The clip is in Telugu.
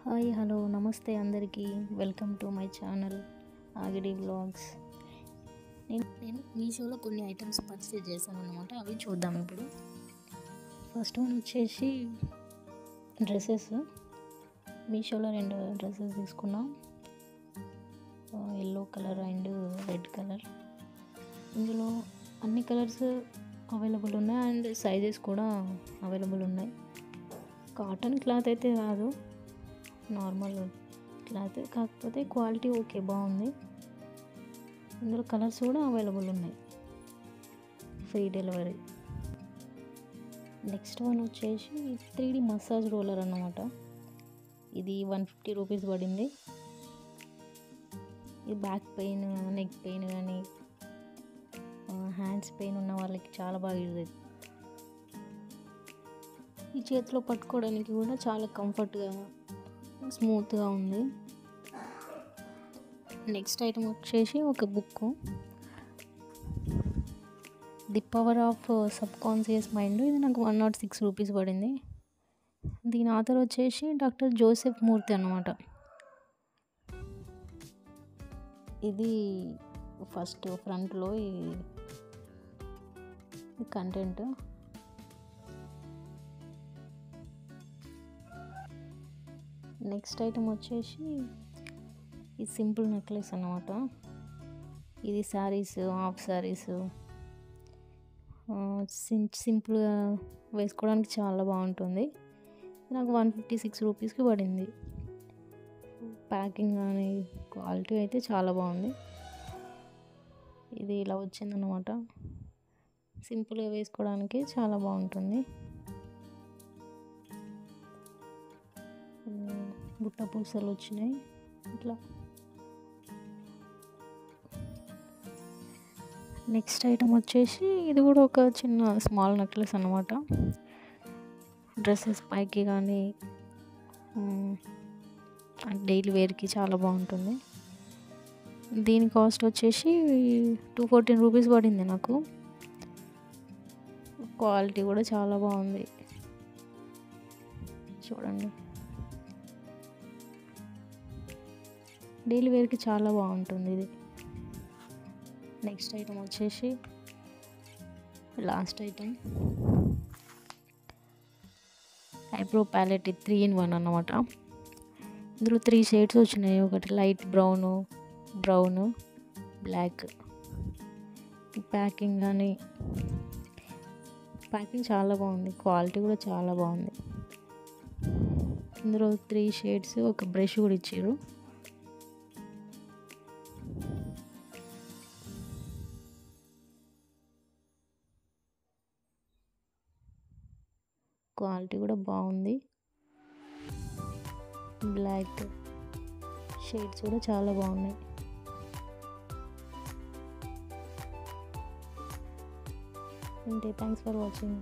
హాయ్ హలో నమస్తే అందరికీ welcome to my channel Agidi vlogs. నేను మీషోలో కొన్ని ఐటమ్స్ పర్చేజ్ చేశాను అనమాట. అవి చూద్దాం ఇప్పుడు. ఫస్ట్ వన్ వచ్చేసి డ్రెస్సెస్. మీషోలో 2 డ్రెస్సెస్ తీసుకున్నాం, yellow colour and red colour. ఇందులో అన్ని కలర్స్ అవైలబుల్ ఉన్నాయి అండ్ సైజెస్ కూడా అవైలబుల్ ఉన్నాయి. కాటన్ క్లాత్ అయితే కాదు, నార్మల్ క్లాత్, కాకపోతే క్వాలిటీ ఓకే, బాగుంది. ఇందులో కలర్స్ కూడా అవైలబుల్ ఉన్నాయి, ఫ్రీ డెలివరీ. నెక్స్ట్ వన్ వచ్చేసి 3D మసాజ్ రోలర్ అన్నమాట. ఇది 150 రూపీస్ పడింది. ఇది బ్యాక్ పెయిన్, నెక్ పెయిన్ కానీ హ్యాండ్స్ పెయిన్ ఉన్న వాళ్ళకి చాలా బాగా యూజ్ అవుతుంది. ఈ చేతిలో పట్టుకోవడానికి కూడా చాలా కంఫర్ట్గా, స్మూత్గా ఉంది. నెక్స్ట్ ఐటమ్ వచ్చేసి ఒక book, the power of sub conscious mind. ఇది నాకు 106 రూపీస్ పడింది. దీని ఆథర్ వచ్చేసి డాక్టర్ జోసెఫ్ మూర్తి అన్నమాట. ఇది ఫస్ట్ ఫ్రంట్లో ఈ కంటెంట్. నెక్స్ట్ ఐటమ్ వచ్చేసి ఈ సింపుల్ నెక్లెస్ అన్నమాట. ఇది శారీస్, హాఫ్ శారీస్ సింపుల్గా వేసుకోవడానికి చాలా బాగుంటుంది. నాకు 156 రూపీస్కి పడింది. ప్యాకింగ్ కానీ క్వాలిటీ అయితే చాలా బాగుంది. ఇది ఇలా వచ్చిందన్నమాట. సింపుల్గా వేసుకోవడానికి చాలా బాగుంటుంది. బుట్ట పూసలు వచ్చినాయి ఇట్లా. నెక్స్ట్ ఐటమ్ వచ్చేసి ఇది కూడా ఒక చిన్న స్మాల్ నెక్లెస్ అన్నమాట. డ్రెస్సెస్ పైకి కానీ డైలీ వేర్కి చాలా బాగుంటుంది. దీని కాస్ట్ వచ్చేసి 214 రూపీస్ పడింది నాకు. క్వాలిటీ కూడా చాలా బాగుంది, చూడండి. డైలీ వేర్కి చాలా బాగుంటుంది ఇది. నెక్స్ట్ ఐటమ్ వచ్చేసి last item, eyebrow palette. 3-in-1 అన్నమాట. ఇందులో 3 షేడ్స్ వచ్చినాయి. ఒకటి లైట్ బ్రౌన్, బ్లాక్. ప్యాకింగ్ కానీ చాలా బాగుంది, క్వాలిటీ కూడా చాలా బాగుంది. ఇందులో 3 షేడ్స్, ఒక బ్రష్ కూడా ఇచ్చారు. క్వాలిటీ కూడా బాగుంది. బ్లాక్ షేడ్స్ కూడా చాలా బాగున్నాయి. Thanks for watching.